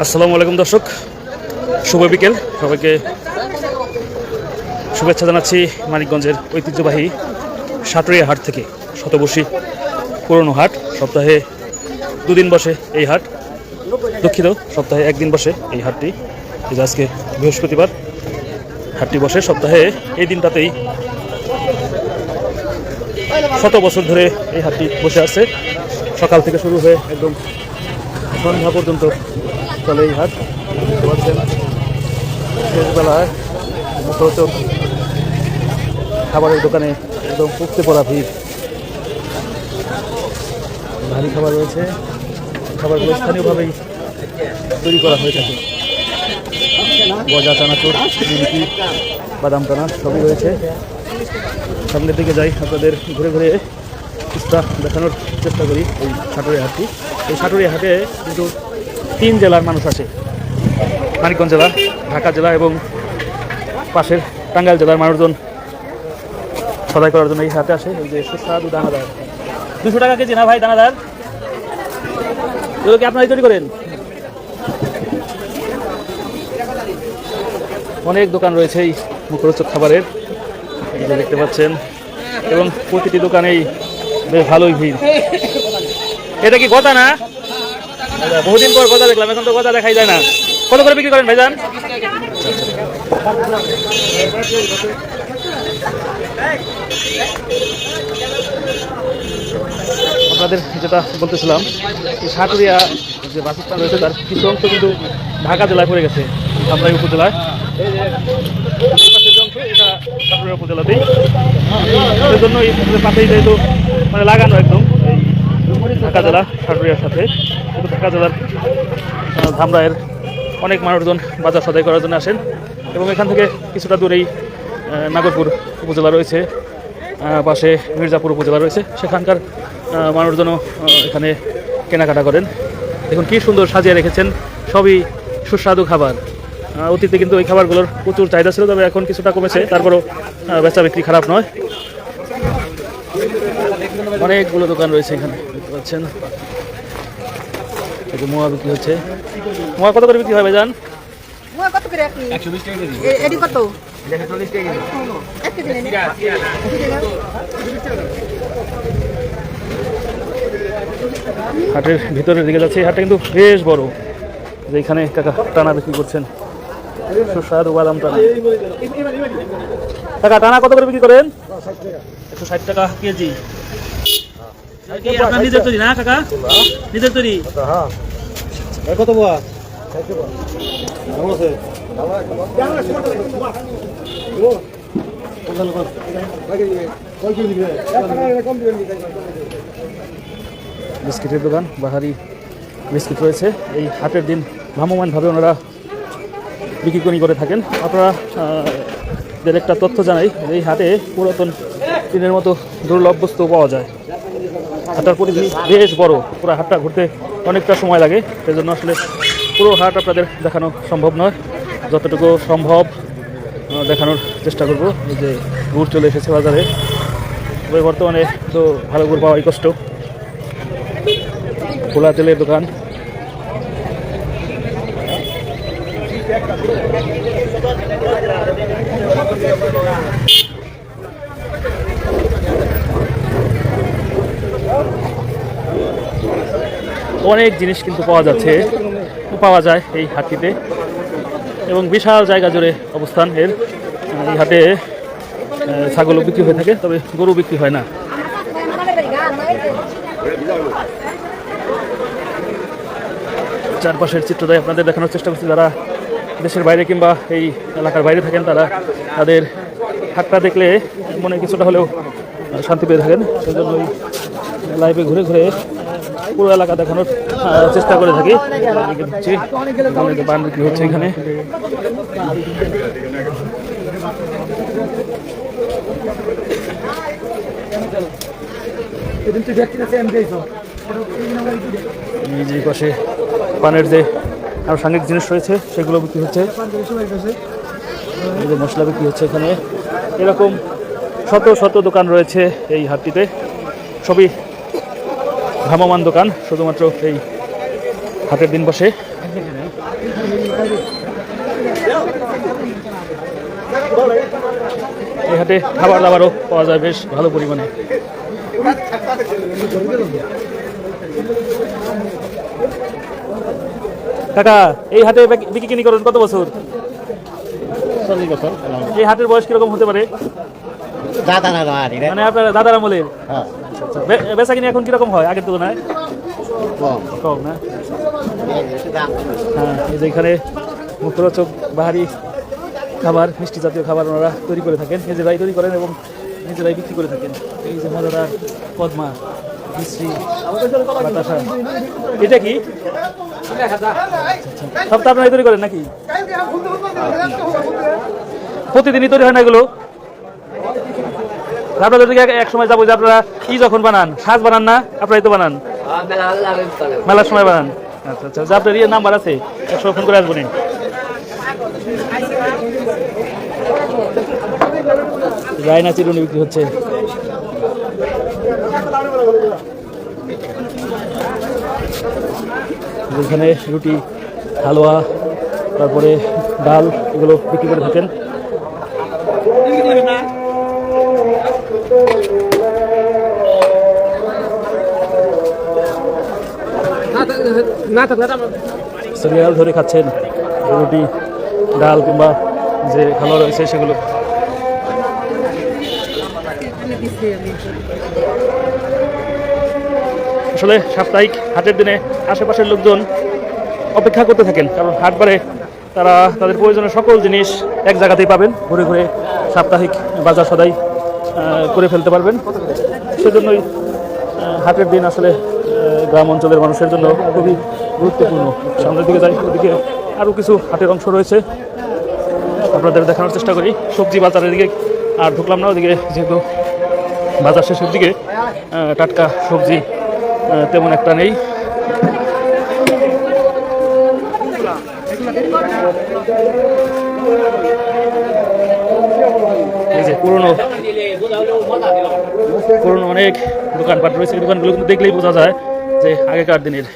আসসালামু আলাইকুম দর্শক, শুভ বিকেল। সবাইকে শুভেচ্ছা জানাচ্ছি মানিকগঞ্জের ঐতিহ্যবাহী সাটুরিয়া হাট থেকে। শতবর্ষী পুরনো হাট, সপ্তাহে দুদিন বসে এই হাট। দুঃখিত, সপ্তাহে একদিন বসে এই হাটটি। এই যে আজকে বৃহস্পতিবার হাটটি বসে সপ্তাহে এই দিনটাতেই। শত বছর ধরে এই হাটটি বসে আছে। সকাল থেকে শুরু হয়ে একদম সন্ধ্যা পর্যন্ত চলে এই হাট। বলছেন শেষবেলায় মুখরোচক খাবারের দোকানে একদম উপচে পড়া ভিড়। ভারী খাবার রয়েছে, খাবারগুলো স্থানীয়ভাবেই তৈরি করা হয়ে থাকে। গজা, চানাচুর, নিমকি, বাদাম টানা সবই রয়েছে। সামনের দিকে যাই, আপনাদের ঘুরে ঘুরে কিছুটা দেখানোর চেষ্টা করি এই সাটুরিয়া হাটটি। এই সাটুরিয়া হাটে কিন্তু 3 জেলার মানুষ আসে। মানিকগঞ্জ জেলা, ঢাকা জেলা এবং পাশের টাঙ্গাইল জেলার মানুষজন সদাই করার জন্য এই হাটে আসে। এই যে সুস্বাদু দানাদার, 200 টাকা কেজি না ভাই দানাদার? এগুলো কি আপনারাই তৈরি করেন? অনেক দোকান রয়েছে এই মুখরোচক খাবারের, এই যে দেখতে পাচ্ছেন, এবং প্রতিটি দোকানেই বেশ ভালোই ভিড়। এটা কি গদা না? বহুদিন পর গদা দেখলাম, এখন তো গদা দেখাই যায় না। কত করে বিক্রি করেন ভাইজান? আপনাদের যেটা বলতেছিলাম, এই সাটুরিয়া যে বাসস্থান রয়েছে তার কিছু অংশ কিন্তু ঢাকা জেলায় পড়ে গেছে, ধামরাই উপজেলায়। এটা সাটুরিয়া উপজেলাতেই, সেই জন্য এই পাশেই যেহেতু মানে লাগানো একদম এই ঢাকা জেলা সাটুরিয়ার সাথে। কিন্তু ঢাকা জেলার ধামরাইয়ের অনেক মানুষজন বাজার সদাই করার জন্য আসেন, এবং এখান থেকে কিছুটা দূরেই নাগরপুর উপজেলা রয়েছে, পাশে মির্জাপুর উপজেলা রয়েছে, সেখানকার মানুষজনও এখানে কেনাকাটা করেন। দেখুন কি সুন্দর সাজিয়ে রেখেছেন, সবই সুস্বাদু খাবার। অতীতে কিন্তু এই খাবারগুলোর প্রচুর চাহিদা ছিল, তবে এখন কিছুটা কমেছে, তারপরও বেচা বিক্রি খারাপ নয়। অনেকগুলো দোকান রয়েছে এখানে, দেখতে পাচ্ছেন। মোয়া বিক্রি হচ্ছে। মোয়া কত করে বিক্রি হয় ভাইজান? কত করে আপনি? 120 টাকা কেজি। এডি কত? 140 টাকা কেজি। 1 কেজি নেন। হাটের ভিতরের দিকে যাচ্ছে। এই হাটটা কিন্তু বেশ বড়। যে এখানে কাকা টানা বিক্রি করছেন, সুস্বাদু বাদাম টানা। কাকা টানা কত করে বিক্রি করেন? 160 টাকা কেজি। আপনার নিজের তৈরি না কাকা? নিজের তৈরি? কত বাবা? বিস্কিটের দোকান, বাহারি বিস্কিট রয়েছে। এই হাটের দিন ভ্রাম্যমানভাবে ওনারা বিক্রি করে থাকেন। আপনারা একটা তথ্য জানাই, এই হাটে পুরাতন দিনের মতো দুর্লভ বস্তু পাওয়া যায়। হাটটার পরিধি বেশ বড়, পুরো হাটটা ঘুরতে অনেকটা সময় লাগে, সেজন্য আসলে পুরো হাট আপনাদের দেখানো সম্ভব নয়। যতটুকু সম্ভব দেখানোর চেষ্টা করব। এই যে গুড় চলে এসেছে বাজারে, তবে বর্তমানে তো ভালো গুড় পাওয়াই কষ্ট। খোলা তেলের দোকান, অনেক জিনিস কিন্তু পাওয়া যায় এই হাটটিতে, এবং বিশাল জায়গা জুড়ে অবস্থান এর। এই হাটে ছাগলও বিক্রি হয়ে থাকে, তবে গরু বিক্রি হয় না। চারপাশের চিত্রটাই আপনাদের দেখানোর চেষ্টা করছি। যারা দেশের বাইরে কিংবা এই এলাকার বাইরে থাকেন, তারা তাদের হাটটা দেখলে মনে কিছুটা হলেও শান্তি পেয়ে থাকেন। সেই জন্য লাইভে ঘুরে ঘুরে পুরো এলাকা দেখানোর চেষ্টা করে থাকি। পান বিক্রি হচ্ছে এখানে। এই যে পাশে পানের যে আরো সাংঘিক জিনিস রয়েছে সেগুলো বিক্রি হচ্ছে। মশলা বিক্রি হচ্ছে এখানে। এরকম শত শত দোকান রয়েছে এই হাটটিতে, সবই ভ্রাম্যমান দোকান। শুধুমাত্র এই হাটের দিন বসে। এই হাটে খাবার দাবারও পাওয়া যায় বেশ ভালো পরিমাণে। কাকা, এই হাটে বিক্রি কিনি করেন কত বছর? 40 বছর। এই হাটের বয়স কিরকম হতে পারে? মানে আপনার দাদার আমলের? বেচা কিনি এখন কিরকম হয় আগের তুলনায়? কম না? হ্যাঁ, এই যে এখানে মুখরোচক বাহারি খাবার, মিষ্টি জাতীয় খাবার ওনারা তৈরি করে থাকেন, নিজেরাই তৈরি করেন এবং নিজেরাই বিক্রি করে থাকেন। এই যে মজাদার কদমা, মিষ্টি, বাতাসা। এটা কি সব তো আপনারাই তৈরি করেন নাকি? প্রতিদিনই তৈরি হয় না এগুলো? আপনাদের দিকে এক সময় যাবো যে আপনারা কি যখন বানান, সাজ বানান না? আপনারাই তো বানান, মেলার সময় বানান। আচ্ছা আচ্ছা, যে আপনার ইয়ে নাম্বার আছে, একসময় ফোন করে আসবো নি। রায়না চিরুনি বিক্রি হচ্ছে। এখানে রুটি, হালুয়া, তারপরে ডাল এগুলো বিক্রি করে থাকেন। সিরিয়াল ধরে খাচ্ছেন রুটি, ডাল কিংবা যে খাবার রয়েছে সেগুলো। আসলে সাপ্তাহিক হাটের দিনে আশেপাশের লোকজন অপেক্ষা করতে থাকেন, কারণ হাট বারে তারা তাদের প্রয়োজনীয় সকল জিনিস এক জায়গাতেই পাবেন, ঘুরে ঘুরে সাপ্তাহিক বাজার সদাই করে ফেলতে পারবেন। সেজন্যই হাটের দিন আসলে গ্রাম অঞ্চলের মানুষের জন্য খুবই গুরুত্বপূর্ণ। সামনের দিকে যাই, ওদিকে আরও কিছু হাটের অংশ রয়েছে, আপনাদের দেখানোর চেষ্টা করি। সবজি বাজারের দিকে আর ঢুকলাম না, ওদিকে যেহেতু বাজার শেষের দিকে টাটকা সবজি তেমন একটা নেই। এই যে পুরনো অনেক দোকানপাট রয়েছে, এই দোকানগুলো কিন্তু দেখলেই বোঝা যায় যে আগেকার দিনের।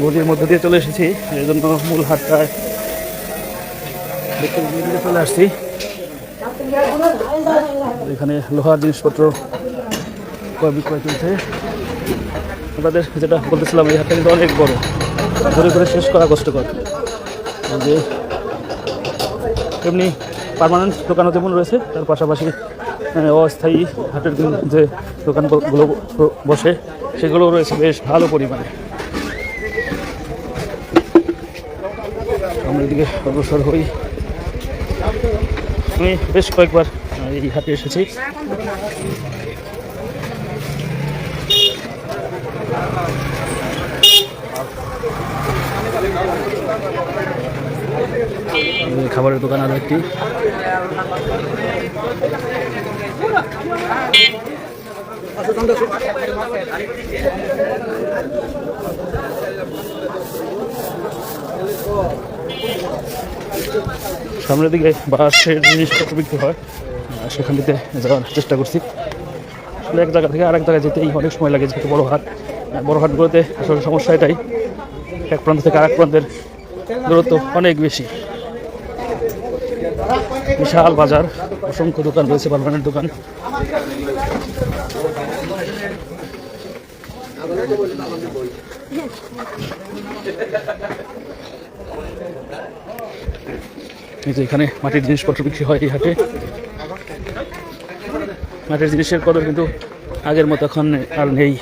গলির মধ্যে দিয়ে চলে এসেছি, এই জন্য মূল হাটটায় চলে আসছি। এখানে লোহার জিনিসপত্র ক্রয় বিক্রয় চলছে। আপনাদের যেটা বলতেছিলাম, এই হাটটা কিন্তু অনেক বড়, ঘুরে ঘুরে শেষ করা কষ্টকর। যে এমনি পার্মানেন্ট দোকানও যেমন রয়েছে, তার পাশাপাশি অস্থায়ী হাটের যে দোকানগুলো বসে সেগুলো রয়েছে বেশ ভালো পরিমাণে। আমরা এদিকে অগ্রসর হই। আমি বেশ কয়েকবার এই হাটে এসেছি। খাবারের দোকান আরো একটি। সামনের দিকে বাসের জিনিসপত্র বিক্রি হয়, সেখান থেকে যাওয়ার চেষ্টা করছি। আসলে এক জায়গা থেকে আরেক জায়গায় যেতেই অনেক সময় লাগে, যেহেতু বড় হাটগুলোতে আসলে সমস্যা এটাই, এক প্রান্ত থেকে আরেক প্রান্তের দূরত্ব অনেক বেশি। বিশাল বাজার, অসংখ্য দোকান রয়েছে, পার্মানেন্ট দোকান। এখানে মাটির জিনিসপত্র বিক্রি হয় এই হাটে। মাটির জিনিসের কদর কিন্তু আগের মতো এখন আর নেই।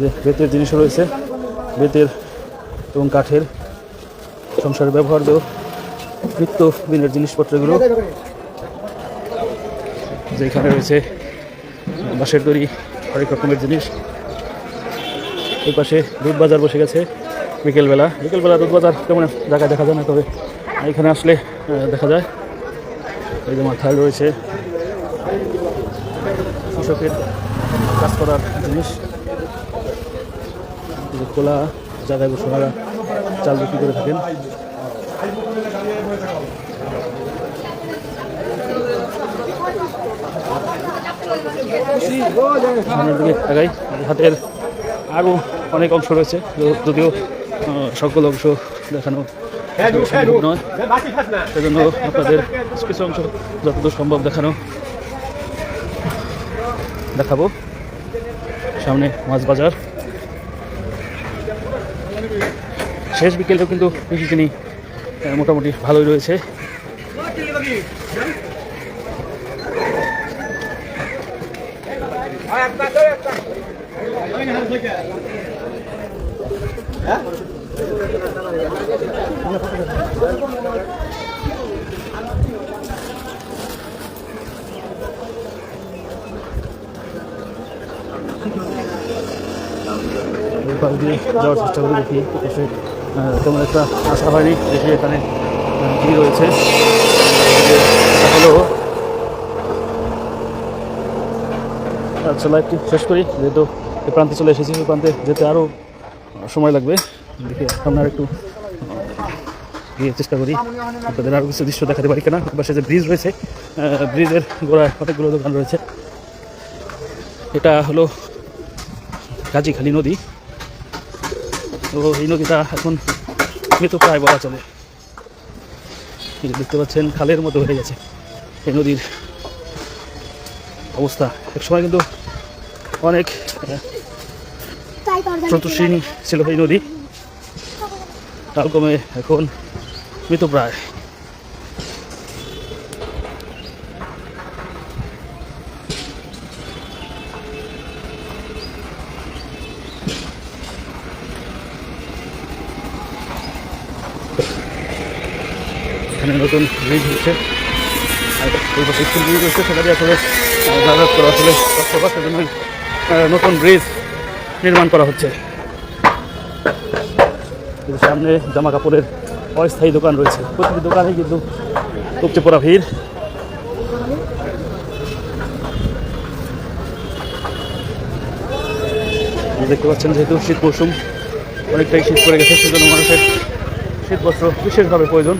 যে বেতের জিনিসও রয়েছে, বেতের এবং কাঠের সংসারে ব্যবহার্য নিত্য দিনের জিনিসপত্রগুলো। যেখানে রয়েছে বাঁশের তৈরি হরেক রকমের জিনিস। এই পাশে দুধ বাজার বসে গেছে বিকেলবেলা দুধ বাজার তেমন জায়গায় দেখা যায় না, তবে এখানে আসলে দেখা যায়। এই যে মাথায় রয়েছে কৃষকের কাজ করার জিনিস। এই যে খোলা জায়গায় বসে ওনারা চাল বিক্রি করে থাকেন। সামনের দিকে আগাই, হাতের আরও অনেক অংশ রয়েছে, যদিও সকল অংশ দেখানো সম্ভব নয়, সেজন্য আপনাদের কিছু অংশ যতদূর সম্ভব দেখাবো। সামনে মাছ বাজার, শেষ বিকেলেও কিন্তু কৃষি মোটামুটি ভালোই রয়েছে। যাওয়ার চেষ্টা করি, দেখি এসে তেমন একটা আশা হয়নি, দেখি এখানে কি রয়েছে। হলো আচ্ছা, লাইভটি শেষ করি, যেহেতু এই প্রান্তে চলে এসেছি, ওই প্রান্তে যেতে আরও সময় লাগবে। দেখে আপনার একটু গিয়ে চেষ্টা করি আপনাদের আরও কিছু দৃশ্য দেখাতে পারি কিনা। পাশে যে ব্রিজ রয়েছে, ব্রিজের গোড়ায় অনেকগুলো দোকান রয়েছে। এটা হলো গাজীখালী নদী। তো এই নদীটা এখন মৃতপ্রায় বলা চলে। দেখতে পাচ্ছেন খালের মতো হয়ে গেছে এই নদীর অবস্থা। এক সময় কিন্তু অনেক স্রোতস্বিনী ছিল এই নদী, কালক্রমে এখন মৃতপ্রায়। এখানে নতুন ব্রিজ হচ্ছে, আর ওই পাশে স্কুল ব্রিজ হচ্ছে, সেটা দিয়ে আসলে যাতায়াত করা আসলে কষ্টকর, সেজন্য নতুন ব্রিজ নির্মাণ করা হচ্ছে। সামনে জামা কাপড়ের অস্থায়ী দোকান রয়েছে, প্রতিটি দোকানে কিন্তু উপচে পড়া ভিড়। দেখতে পাচ্ছেন যেহেতু শীত মৌসুম, অনেকটাই শীত পড়ে গেছে, সেজন্য মানুষের শীত বস্ত্র বিশেষভাবে প্রয়োজন।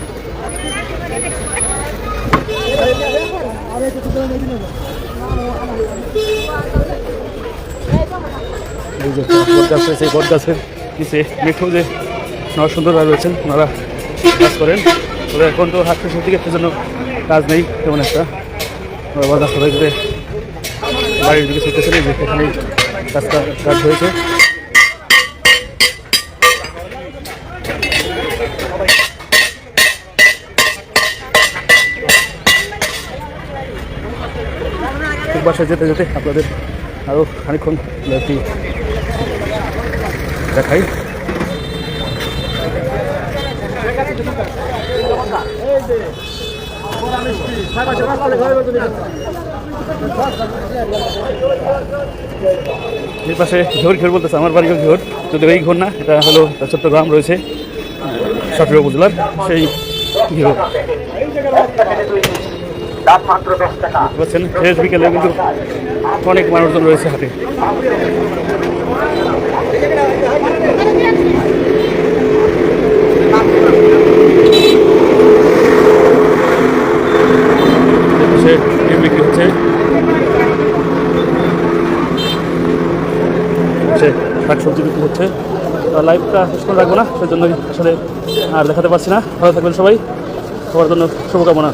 এই যে বটগাছ রয়েছে, এই বটগাছের নিচে মেঠো যে ওনারা সুন্দরভাবে রয়েছেন, ওনারা কাজ করেন। তবে এখন তো হাট শেষের দিকে, সেজন্য কাজ নেই তেমন একটা। বাজার সবাই করে বাড়ির দিকে ছুটতেছেন, যে এখানেই কাজ হয়েছে। বাসায় যেতে যেতে আপনাদের আরও খানিকক্ষণ লাইভটি দেখাই। এর পাশে ঘের বলতেছে, আমার বাড়িও ঘের, যদি এই ঘর না, এটা হলো ছোট্ট গ্রাম রয়েছে সাতক্ষীরা উপজেলার, সেই ঘের। বলছেন শেষ বিকেলে কিন্তু অনেক মানুষজন রয়েছে হাটে। বিক্রি হচ্ছে, শাকসবজি বিক্রি হচ্ছে। লাইভটা শেষ করে রাখবো না, সেজন্যই আসলে আর দেখাতে পারছি না। ভালো থাকবেন সবাই, সবার জন্য শুভকামনা।